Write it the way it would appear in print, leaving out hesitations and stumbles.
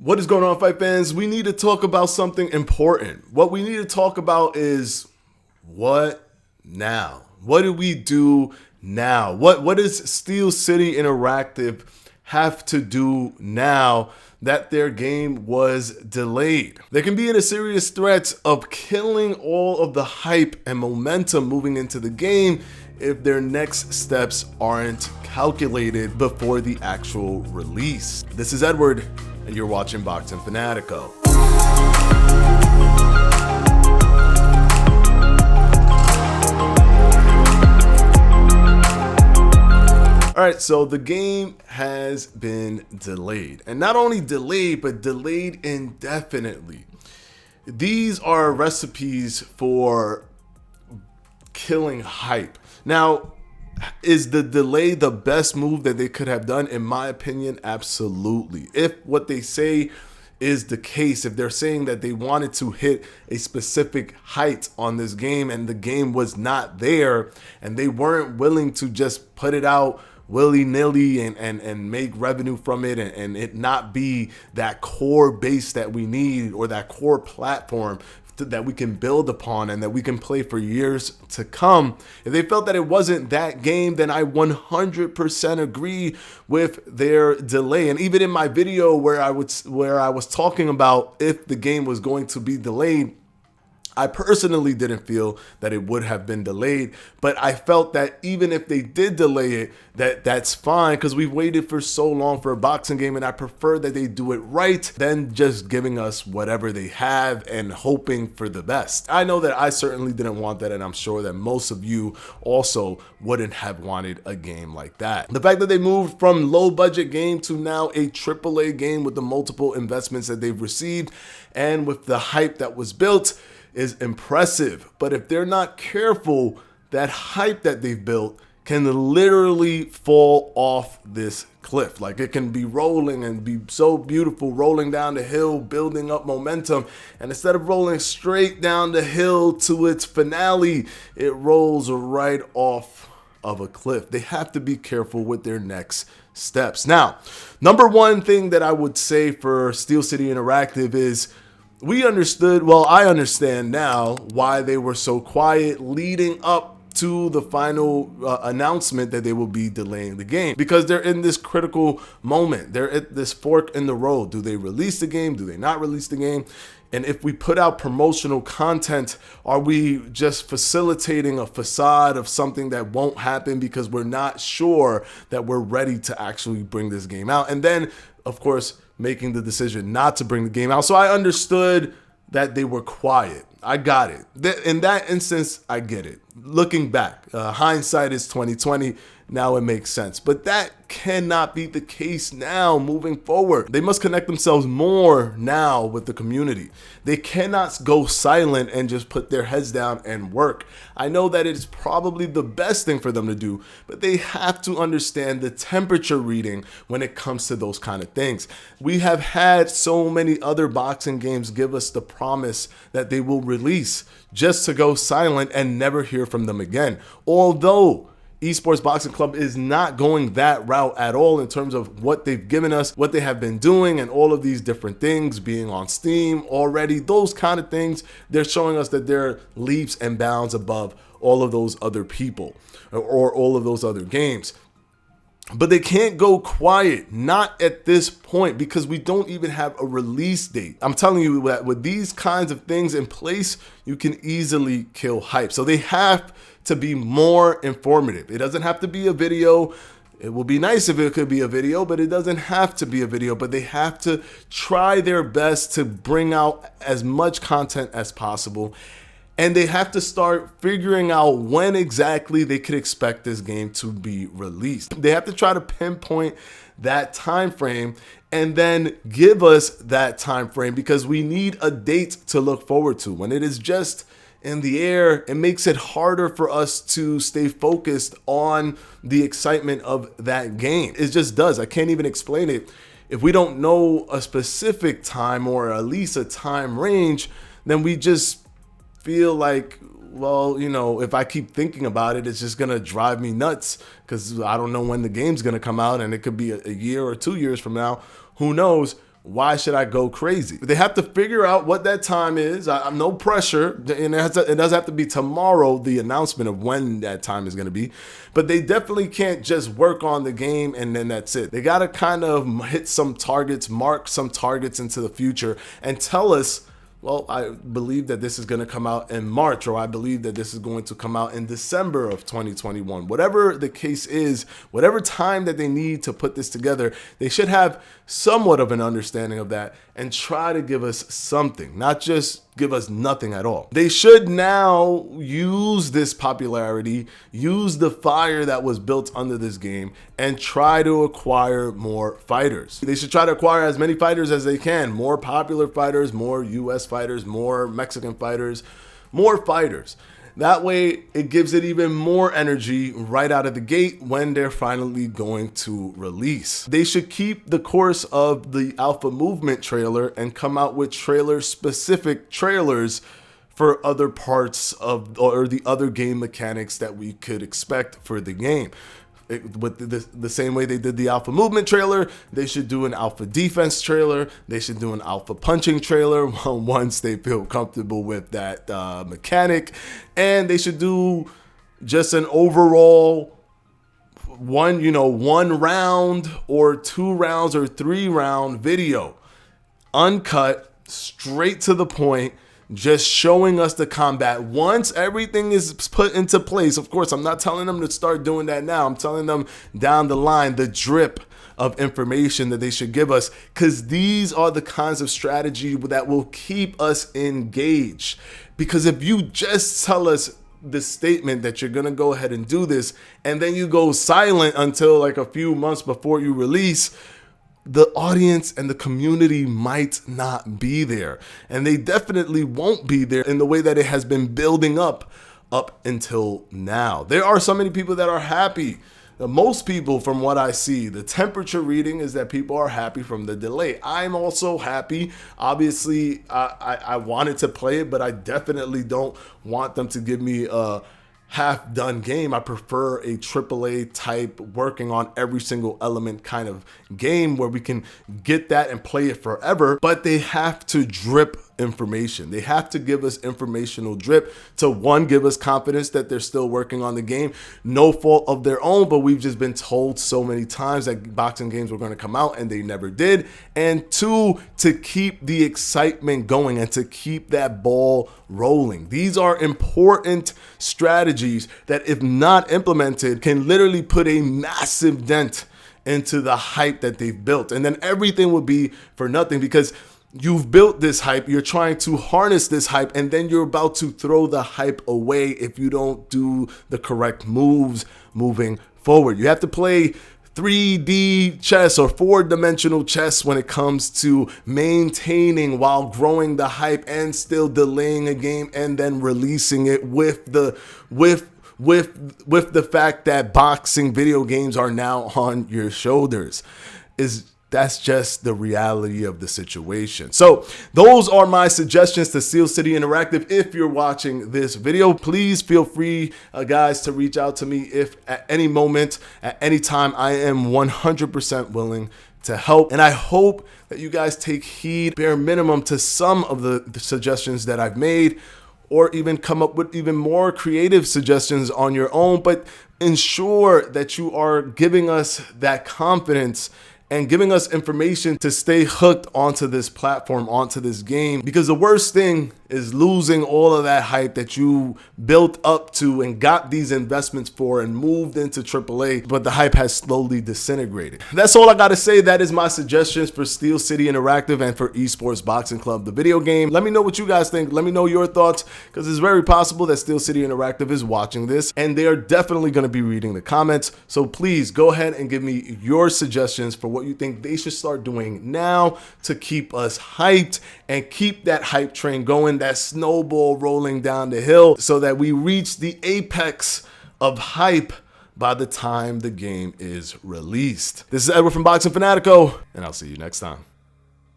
What is going on, fight fans? We need to talk about something important. What we need to talk about is what now? What do we do now? What does Steel City Interactive have to do now that their game was delayed? They can be in a serious threat of killing all of the hype and momentum moving into the game if their next steps aren't calculated before the actual release. This is Edward, and you're watching Boxing Fanatico. All right, so the game has been delayed, and not only delayed, but delayed indefinitely. These are recipes for killing hype. Now, is the delay the best move that they could have done? In my opinion, absolutely. If what they say is the case, if they're saying that they wanted to hit a specific height on this game and the game was not there and they weren't willing to just put it out willy-nilly and make revenue from it and it not be that core base that we need or that core platform that we can build upon and that we can play for years to come. If they felt that it wasn't that game, then I 100% agree with their delay. And even in my video where I was talking about if the game was going to be delayed, I personally didn't feel that it would have been delayed, but I felt that even if they did delay it, that's fine because we've waited for so long for a boxing game, and I prefer that they do it right than just giving us whatever they have and hoping for the best. I know that I certainly didn't want that, and I'm sure that most of you also wouldn't have wanted a game like that. The fact that they moved from low budget game to now a AAA game with the multiple investments that they've received and with the hype that was built is impressive. But if they're not careful, that hype that they've built can literally fall off this cliff. Like, it can be rolling and be so beautiful, rolling down the hill, building up momentum. And instead of rolling straight down the hill to its finale, it rolls right off of a cliff. They have to be careful with their next steps. Now, number one thing that I would say for Steel City Interactive is I understand now why they were so quiet leading up to the final announcement that they will be delaying the game, because they're in this critical moment. They're at this fork in the road. Do they release the game? Do they not release the game? And if we put out promotional content, are we just facilitating a facade of something that won't happen because we're not sure that we're ready to actually bring this game out? And then, of course, making the decision not to bring the game out. So I understood that they were quiet. I got it. In that instance, I get it. Looking back, hindsight is 2020. Now it makes sense. But that cannot be the case now moving forward. They must connect themselves more now with the community. They cannot go silent and just put their heads down and work. I know that it's probably the best thing for them to do, but they have to understand the temperature reading when it comes to those kind of things. We have had so many other boxing games give us the promise that they will release just to go silent and never hear from them again. Although Esports Boxing Club is not going that route at all in terms of what they've given us, what they have been doing, and all of these different things being on Steam already. Those kind of things, they're showing us that they're leaps and bounds above all of those other people or all of those other games. But they can't go quiet, not at this point, because we don't even have a release date. I'm telling you that with these kinds of things in place, you can easily kill hype. So they have to be more informative. It doesn't have to be a video. It will be nice if it could be a video, but it doesn't have to be a video. But they have to try their best to bring out as much content as possible. And they have to start figuring out when exactly they could expect this game to be released. They have to try to pinpoint that time frame and then give us that time frame, because we need a date to look forward to. When it is just in the air, it makes it harder for us to stay focused on the excitement of that game. It just does. I can't even explain it. If we don't know a specific time or at least a time range, then we just feel like, well, you know, if I keep thinking about it, it's just going to drive me nuts because I don't know when the game's going to come out, and it could be a year or 2 years from now. Who knows? why should I go crazy? They have to figure out what that time is. I'm no pressure, and it doesn't have to be tomorrow, the announcement of when that time is going to be. But they definitely can't just work on the game and then that's it. They got to kind of hit some targets, mark some targets into the future, and tell us, well, I believe that this is going to come out in March, or I believe that this is going to come out in December of 2021. Whatever the case is, whatever time that they need to put this together, they should have somewhat of an understanding of that and try to give us something, not just give us nothing at all. They should now use this popularity, use the fire that was built under this game, and try to acquire more fighters. They should try to acquire as many fighters as they can, more popular fighters, more US fighters, more Mexican fighters, more fighters. That way, it gives it even more energy right out of the gate when they're finally going to release. They should keep the course of the Alpha Movement trailer and come out with trailer-specific trailers for other parts of, or the other game mechanics that we could expect for the game. With the same way they did the Alpha Movement trailer, they should do an Alpha Defense trailer. They should do an Alpha Punching trailer once they feel comfortable with that mechanic. And they should do just an overall one round or 2 rounds or 3 round video. Uncut, straight to the point, just showing us the combat. Once everything is put into place, of course, I'm not telling them to start doing that now. I'm telling them down the line, the drip of information that they should give us, because these are the kinds of strategy that will keep us engaged. Because if you just tell us the statement that you're going to go ahead and do this, and then you go silent until like a few months before you release, the audience and the community might not be there. And they definitely won't be there in the way that it has been building up until now. There are so many people that are happy. Most people, from what I see, the temperature reading is that people are happy from the delay. I'm also happy. Obviously, I wanted to play it, but I definitely don't want them to give me a half-done game. I prefer a AAA type, working on every single element kind of game where we can get that and play it forever. But they have to drip information. They have to give us informational drip to, one, give us confidence that they're still working on the game. No fault of their own, but we've just been told so many times that boxing games were going to come out and they never did. And 2, to keep the excitement going and to keep that ball rolling. These are important strategies that, if not implemented, can literally put a massive dent into the hype that they've built. And then everything will be for nothing, because you've built this hype, you're trying to harness this hype, and then you're about to throw the hype away if you don't do the correct moves moving forward. You have to play 3D chess or 4-dimensional chess when it comes to maintaining while growing the hype and still delaying a game and then releasing it with the fact that boxing video games are now on your shoulders. That's just the reality of the situation. So those are my suggestions to Steel City Interactive. If you're watching this video, please feel free, guys, to reach out to me if at any moment, at any time. I am 100% willing to help. And I hope that you guys take heed, bare minimum, to some of the suggestions that I've made, or even come up with even more creative suggestions on your own. But ensure that you are giving us that confidence and giving us information to stay hooked onto this platform, onto this game. Because the worst thing is losing all of that hype that you built up to and got these investments for and moved into AAA, but the hype has slowly disintegrated. That's all I gotta say. That is my suggestions for Steel City Interactive and for Esports Boxing Club, the video game. Let me know what you guys think. Let me know your thoughts, because it's very possible that Steel City Interactive is watching this, and they are definitely gonna be reading the comments. So please go ahead and give me your suggestions for what you think they should start doing now to keep us hyped and keep that hype train going, that snowball rolling down the hill, so that we reach the apex of hype by the time the game is released. This is Edward from Boxing Fanatico, and I'll see you next time.